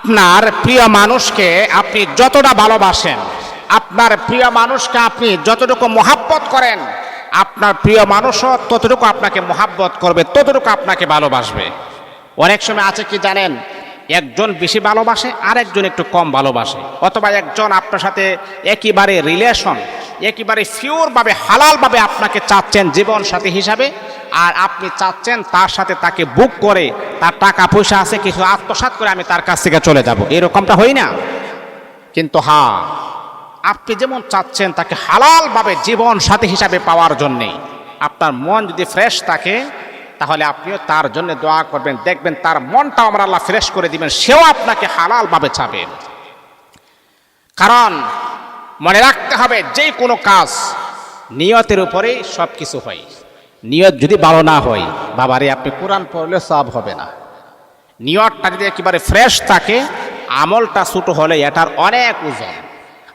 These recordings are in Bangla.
আপনার প্রিয় মানুষকে আপনি যতটা ভালোবাসেন, আপনার প্রিয় মানুষকে আপনি যতটুকু মহাব্বত করেন, আপনার প্রিয় মানুষও ততটুকু আপনাকে মহাব্বত করবে, ততটুকু আপনাকে ভালোবাসবে। অনেক সময় আছে কি জানেন, একজন বেশি ভালোবাসে আর একজন একটু কম ভালোবাসে, অথবা একজন আপনার সাথে একেবারে রিলেশন, একেবারে পিওরভাবে হালালভাবে আপনাকে চাচ্ছেন জীবন সাথী হিসাবে, আর আপনি চাচ্ছেন তার সাথে তাকে বুক করে, তার টাকা পয়সা আছে কিছু আত্মসাৎ করে আমি তার কাছ থেকে চলে যাব, এরকমটা হয় না? কিন্তু হ্যাঁ, আপনি যেমন চাচ্ছেন তাকে হালালভাবে জীবন সাথী হিসাবে পাওয়ার জন্যে, আপনার মন যদি ফ্রেশ থাকে তাহলে আপনিও তার জন্য দোয়া করবেন, দেখবেন তার মনটাও আমরা আল্লাহ ফ্রেশ করে দিবেন, সেও আপনাকে হালালভাবে চাবেন। কারণ মনে রাখতে হবে, যে কোনো কাজ নিয়তের উপরেই সব কিছু হয়। নিয়ত যদি ভালো না হয়, বাবারে আপনি কোরআন পড়লে সব হবে না। নিয়তটা যদি একেবারে ফ্রেশ থাকে, আমলটা ছোট হলে এটার অনেক ওজন,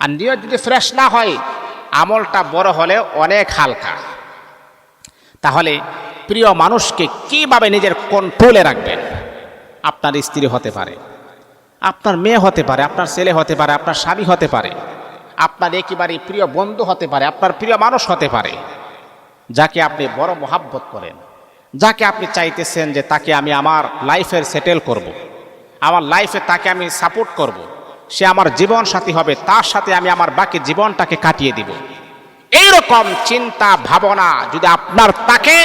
আর নিয়ত যদি ফ্রেশ না হয়, আমলটা বড় হলে অনেক হালকা। তাহলে প্রিয় মানুষকে কিভাবে নিজের কন্ট্রোলে রাখবেন? আপনার স্ত্রী হতে পারে, আপনার মেয়ে হতে পারে, আপনার ছেলে হতে পারে, আপনার স্বামী হতে পারে, আপনার একেবারে প্রিয় বন্ধু হতে পারে, আপনার প্রিয় মানুষ হতে পারে, যাকে আপনি বড় মহাব্বত করেন, যাকে আপনি চাইতেছেন যে তাকে আমি আমার লাইফের সেটেল করব, আমার লাইফে তাকে আমি সাপোর্ট করব, সে আমার জীবন সাথী হবে, তার সাথে আমি আমার বাকি জীবনটাকে কাটিয়ে দিব। এইরকম চিন্তা ভাবনা যদি আপনার থাকে,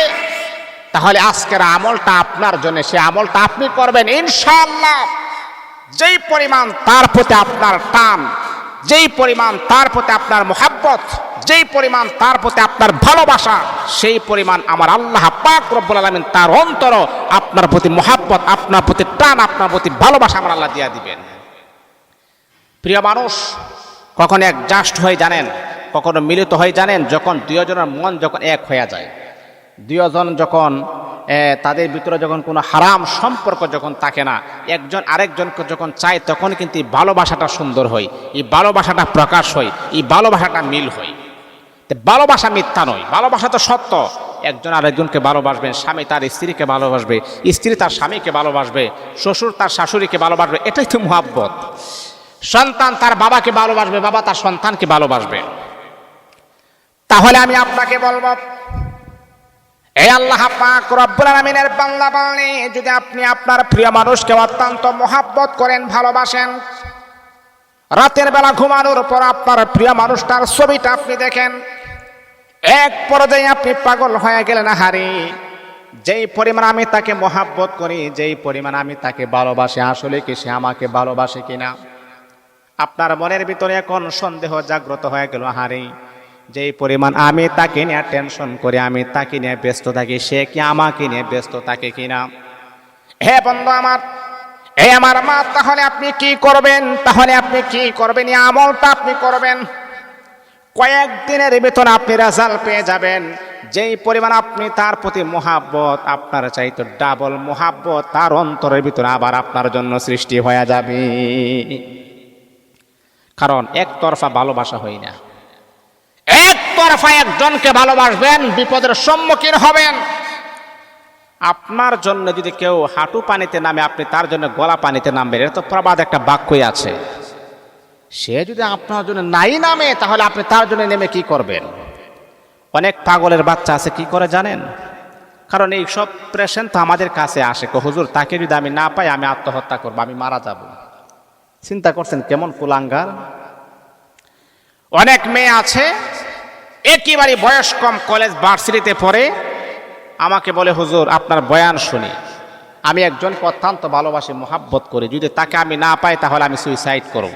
তাহলে আজকের আমলটা আপনার জন্য, সে আমলটা আপনি করবেন ইনশাআল্লাহ। যেই পরিমাণ তার প্রতি আপনার টান, যেই পরিমাণ তার প্রতি আপনার মোহাব্বত, যেই পরিমাণ তার প্রতি আপনার ভালোবাসা, সেই পরিমাণ আমার আল্লাহ পাক রব্বুল আলামিন তার অন্তর আপনার প্রতি মোহাব্বত, আপনার প্রতি টান, আপনার প্রতি ভালোবাসা আমার আল্লাহ দিয়া দিবেন। প্রিয় মানুষ কখন অ্যাডজাস্ট হয়ে জানেন, কখনো মিলিত হয়ে জানেন, যখন দুজনের মন যখন এক হয়ে যায়, দুজন যখন তাদের ভিতরে যখন কোনো হারাম সম্পর্ক যখন থাকে না, একজন আরেকজনকে যখন চায়, তখন কিন্তু এই ভালোবাসাটা সুন্দর হয়, এই ভালোবাসাটা প্রকাশ হয়, এই ভালোবাসাটা মিল হয়। ভালোবাসা মিথ্যা নয়, ভালোবাসা তো সত্য। একজন আরেকজনকে ভালোবাসবেন, স্বামী তার স্ত্রীকে ভালোবাসবে, স্ত্রী তার স্বামীকে ভালোবাসবে, শ্বশুর তার শাশুড়িকে ভালোবাসবে, এটাই তো মুহাব্বত। সন্তান তার বাবাকে ভালোবাসবে, বাবা তার সন্তানকে ভালোবাসবে। তাহলে আমি আপনাকে বলবো, এই আল্লাহ পাক রব্বুল আলামিনের বান্দা বান্দি, যদি আপনি আপনার প্রিয় মানুষকে অত্যন্ত মহাব্বত করেন, ভালোবাসেন, রাতের বেলা ঘুমানোর পর আপনার প্রিয় মানুষটার ছবিটা আপনি দেখেন, এক পর্যায়ে আপনি পাগল হয়ে গেলেন, হারি যেই পরিমাণ আমি তাকে মহাব্বত করি, যেই পরিমাণ আমি তাকে ভালোবাসি, আসলে কি সে আমাকে ভালোবাসে কিনা? আপনার মনের ভিতরে এখন সন্দেহ জাগ্রত হয়ে গেল, হারি যেই পরিমাণ আমি তাকে নিয়ে টেনশন করি, আমি তাকে নিয়ে ব্যস্ত থাকি, সে কি আমাকে নিয়ে ব্যস্ত থাকে কিনা? হে বন্ধু আমার, এই আমার মা, তাহলে আপনি কি করবেন? তাহলে আপনি কি করবেন? এই আমলটা আপনি করবেন, কয়েকদিনের ভিতরে আপনি রেজাল্ট পেয়ে যাবেন। যেই পরিমাণ আপনি তার প্রতি মহাব্বত, আপনার চাইতে ডাবল মহাব্বত তার অন্তরের ভিতরে আবার আপনার জন্য সৃষ্টি হয়ে যাবে। কারণ একতরফা ভালোবাসা হয় না, একতরফা একজনকে ভালোবাসবেন, বিপদের সম্মুখীন হবেন। আপনার জন্য যদি কেউ হাঁটু পানিতে নামে, আপনি তার জন্য গলা পানিতে নামবেন, এটা তো প্রবাদ একটা বাক্যই আছে। সে যদি আপনার জন্য নাই নামে, তাহলে আপনি তার জন্য নেমে কি করবেন? অনেক পাগলের বাচ্চা আছে, কি করে জানেন? কারণ এই সব পেশেন্ট তো আমাদের কাছে আসে, হুজুর তাকে যদি আমি না পাই, আমি আত্মহত্যা করবো, আমি মারা যাব। চিন্তা করছেন কেমন কুলাঙ্গার? অনেক মেয়ে আছে একেবারে বয়স কম, কলেজ ভার্সিটিতে পড়ে, আমাকে বলে, হুজুর আপনার বয়ান শুনি, আমি একজনকে অত্যন্ত ভালোবাসি, মহাব্বত করি, যদি তাকে আমি না পাই তাহলে আমি সুইসাইড করব।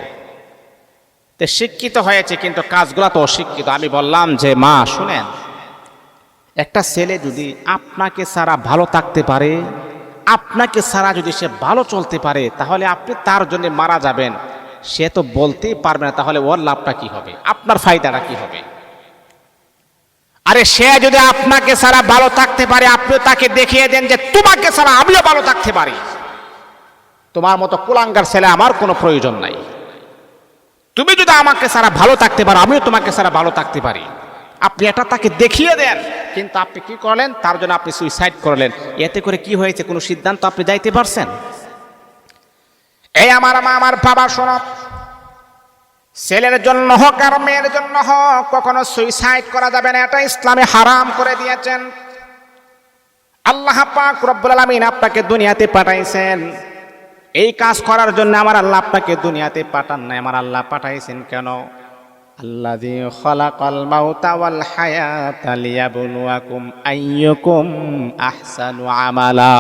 তো শিক্ষিত হয়েছে, কিন্তু কাজগুলো তো অশিক্ষিত। আমি বললাম যে মা শুনেন, একটা ছেলে যদি আপনাকে ছাড়া ভালো থাকতে পারে, আপনাকে ছাড়া যদি সে ভালো চলতে পারে, তাহলে আপনি তার জন্য মারা যাবেন, সে তো বলতেই পারবে না, তাহলে ওর লাভটা কি হবে? আপনার ফায়দাটা কি হবে? আরে সে যদি আপনাকে ছাড়া ভালো থাকতে পারে, আপনিও তাকে দেখিয়ে দেন যে তোমাকে ছাড়া আমিও ভালো থাকতে পারি। তোমার মতো কুলাঙ্গার ছেলে আমার কোনো প্রয়োজন নাই। তুমি যদি আমাকে ছাড়া ভালো থাকতে পারো, আমিও তোমাকে ছাড়া ভালো থাকতে পারি। আপনি এটা তাকে দেখিয়ে দেন, কিন্তু আপনি কি করলেন? তার জন্য আপনি সুইসাইড করলেন। এতে করে কি হয়েছে? কোনো সিদ্ধান্ত আপনি যাইতে পারছেন? এই আমার মা আমার বাবা শোনো, ছেলের জন্য হোক আর মেয়ের জন্য হোক কখনো সুইসাইড করা যাবে না, এটা ইসলামে হারাম করে দিয়েছেন। আল্লাহ পাক রব্বুল আলামিন আপনাকে দুনিয়াতে পাঠাইছেন এই কাজ করার জন্য। আমার আল্লাহ আপনাকে দুনিয়াতে পাঠান নাই, আমার আল্লাহ পাঠাইছেন কেন? আল্লাযী খালাকাল মাউতা ওয়াল হায়াতা লিয়াবলুয়াকুম আইয়ুকুম আহসানু আমালা।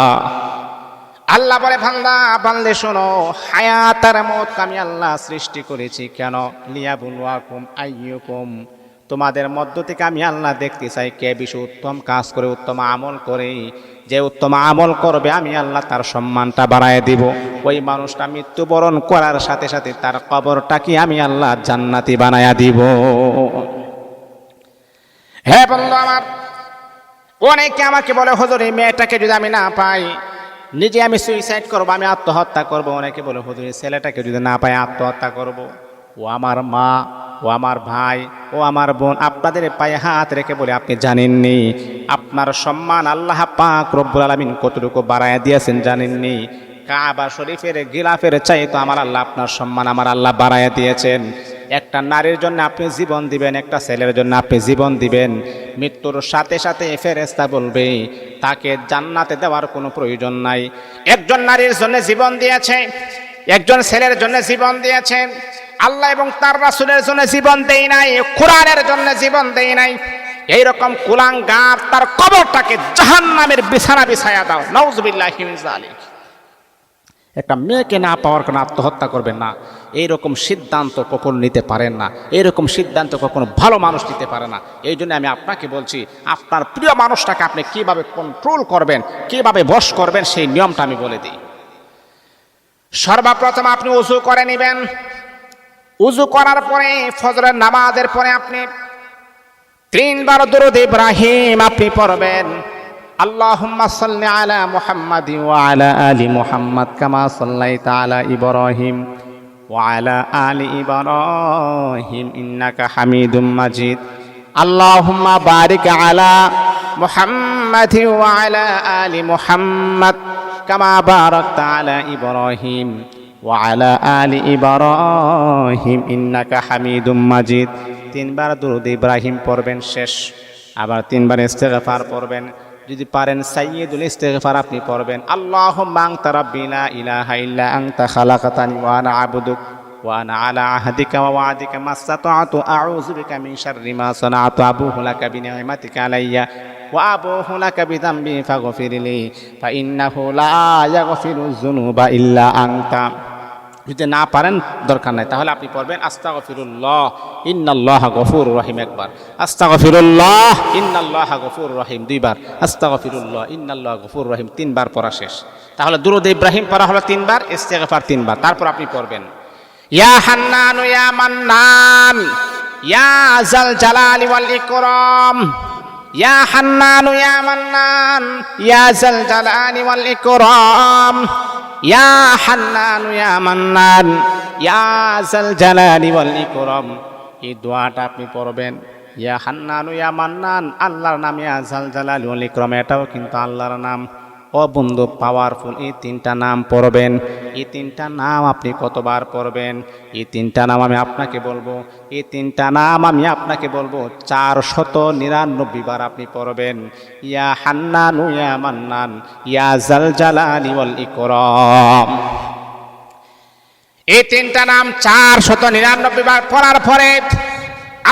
আল্লাহ বলে বান্দা বান্দে শোনো, হায়াত আর মওত আমি আল্লাহ সৃষ্টি করেছি কেন? লিয়াবলুয়াকুম আইয়ুকুম, তোমাদের মধ্য থেকে আমি আল্লাহ দেখতে চাই কে বেশি উত্তম কাজ করে, উত্তম আমল করে। যে উত্তম আমল করবে আমি আল্লাহ তার সম্মানটা বাড়ায় দিব। ওই মানুষটা মৃত্যুবরণ করার সাথে সাথে তার কবরটাকে আমি আল্লাহ জান্নাতি বানায়া দিব। হ্যাঁ বন্ধু আমার, অনেকে আমাকে বলে হুজুর এই মেয়েটাকে যদি আমি না পাই নিজে আমি সুইসাইড করবো, আমি আত্মহত্যা করব। অনেকে বলে হুজুর এই ছেলেটাকে যদি না পাই আত্মহত্যা করব। ও আমার মা, ও আমার ভাই, ও আমার বোন, আপনাদের পায়ে হাত রেখে বলে আপনি জানেননি আপনার সম্মান আল্লাহ পাক রব্বুল আলামিন কতটুকু বাড়ায় দিয়েছেন জানেননি? কাবা শরীফের গিলাফের চাইতে আমার আল্লাহ আপনার সম্মান আমার আল্লাহ বাড়ায় দিয়েছেন। একটা নারীর জন্য আপনি জীবন দিবেন, একটা ছেলের জন্য আপনি জীবন দিবেন, মৃত্যুর সাথে সাথে ফেরেশতা বলবে তাকে জান্নাতে দেওয়ার কোনো প্রয়োজন নাই। একজন নারীর জন্য জীবন দিয়েছে, একজন ছেলের জন্য জীবন দিয়েছেন, আল্লাহ এবং তার রাসূলের জন্য জীবন দেই নাই, কোরআনের জন্য জীবন দেই নাই। এইরকম কুলাঙ্গার তার কবরটাকে জাহান্নামের বিছানা বিছায়া দাও। নাউযুবিল্লাহি মিন যালিক। একটা মেয়েকে না পাওয়ার কারণে আত্মহত্যা করবেন না, এইরকম সিদ্ধান্ত কখনো নিতে পারেন না, এইরকম সিদ্ধান্ত কখনো ভালো মানুষ নিতে পারে না। এই জন্য আমি আপনাকে বলছি আপনার প্রিয় মানুষটাকে আপনি কিভাবে কন্ট্রোল করবেন, কিভাবে বশ করবেন সেই নিয়মটা আমি বলে দিই। সর্বপ্রথম আপনি ওযু করে নেবেন। ওযু করার পরে ফজরের নামাজের পরে আপনি 3 বার দরুদ ইব্রাহিম আপনি পড়বেন। আল্লাহুম্মা সাল্লি আলা মুহাম্মাদি ওয়া আলা আলি মুহাম্মাদ কামা সাল্লাইতা আলা ইব্রাহিম ওয়া আলা আলি ইব্রাহিম ইন্নাকা হামিদুম মাজিদ। আল্লাহুম্মা বারিক আলা মুহাম্মাদি ওয়া আলা আলি মুহাম্মাদ কামা বারাকতা আলা ইব্রাহিম ওয়া আলা আলি ইব্রাহিম ইন্নাকা হামিদুম মাজিদ। 3 বার দরুদ ইব্রাহিম পড়বেন, শেষ। আবার 3 বার ইস্তেগফার পড়বেন। যদি পারেন সাইয়্যিদুল ইস্তেগফার আপনি পড়বেন। আল্লাহুম্মা আনতা রাব্বি লা ইলাহা ইল্লা আনতা খালাকতানি ওয়া আনা আবদুক ওয়া আনা আলা আহদিকা ওয়া ওয়া'দিকা মাসতাতু আউযু বিকা মিন শাররি মা সানাতু আবুহু লাকা বিনি'মাতিকা আলাইয়া ওয়া আবুহু লাকা বিযামবি ফাগফিরলি ফা ইন্নাহু লা ইয়াগফিরুয যুনুবা ইল্লা আনতা। যদি না পারেন দরকার নাই, তাহলে আপনি পড়বেন আস্তাগফিরুল্লাহ ইন্নাল্লাহা গফুরুর রহিম একবার, আস্তাগফিরুল্লাহ ইন্নাল্লাহা গফুরুর রহিম 2 বার, আস্তাগফিরুল্লাহ ইন্নাল্লাহা গফুরুর রহিম 3 বার পড়া শেষ। তাহলে দুরূদ ইব্রাহিম পড়া হলো 3 বার, ইস্তেগফার 3 বার। তারপর আপনি পড়বেন ইয়া হান্নানু ইয়া মান্নান ইয়া জাল জালালি ওয়াল ইকরাম, ইয়া হান্নানু ইয়া মান্নান ইয়া জাল জালালি ওয়াল ইকরাম, ইয়া হান্নানু ইয়া মান্নান ইয়া জাল জালালি ওয়াল ইকরাম। এই দোয়াটা আপনি পড়বেন। ইয়া হান্নানু ইয়া মান্নান আল্লাহর নাম, ইয়া জাল জালালি ওয়াল ইকরাম এটাও কিন্তু আল্লাহর নাম। ও বন্ধু পাওয়ারফুল, এই 3টা নাম পড়বেন। এই 3টা নাম আপনি কতবার পড়বেন? এই 3টা নাম আমি আপনাকে বলবো, এই 3টা নাম আমি আপনাকে বলবো 499 বার আপনি পড়বেন। ইয়া হান্নানু ইয়া মান্নান ইয়া জাল জালালি ওয়াল ইকরাম। এই 3টা নাম 499 বার পড়ার পরে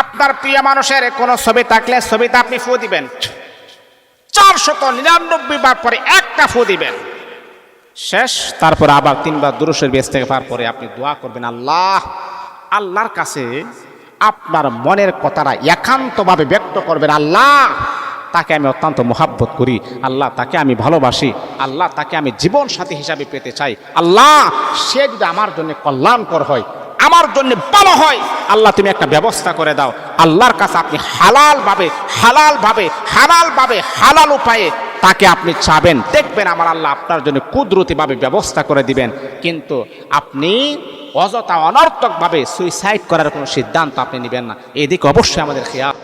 আপনার প্রিয় মানুষের কোনো ছবি থাকলে ছবিতে আপনি ফু দিবেন। 499 বার পরে একটা ফু দিবেন, শেষ। তারপর আবার 3 বার দুরূদ শরীফ ইস্তেগফার পরে আপনি দোয়া করবেন আল্লাহর কাছে আপনার মনের কথাটা একান্তভাবে ব্যক্ত করবেন। আল্লাহ, তাকে আমি অত্যন্ত মহাব্বত করি, আল্লাহ তাকে আমি ভালোবাসি, আল্লাহ তাকে আমি জীবন সাথী হিসাবে পেতে চাই। আল্লাহ, সে যদি আমার জন্য কল্যাণকর হয়, আমার জন্য ভালো হয়, আল্লাহ তুমি একটা ব্যবস্থা করে দাও। আল্লাহর কাছে আপনি হালাল উপায়ে তাকে আপনি চাবেন, দেখবেন আমার আল্লাহ আপনার জন্য কুদরতিভাবে ব্যবস্থা করে দিবেন। কিন্তু আপনি অযথা অনর্থকভাবে সুইসাইড করার কোনো সিদ্ধান্ত আপনি নেবেন না, এদিকে অবশ্যই আমাদের খেয়াল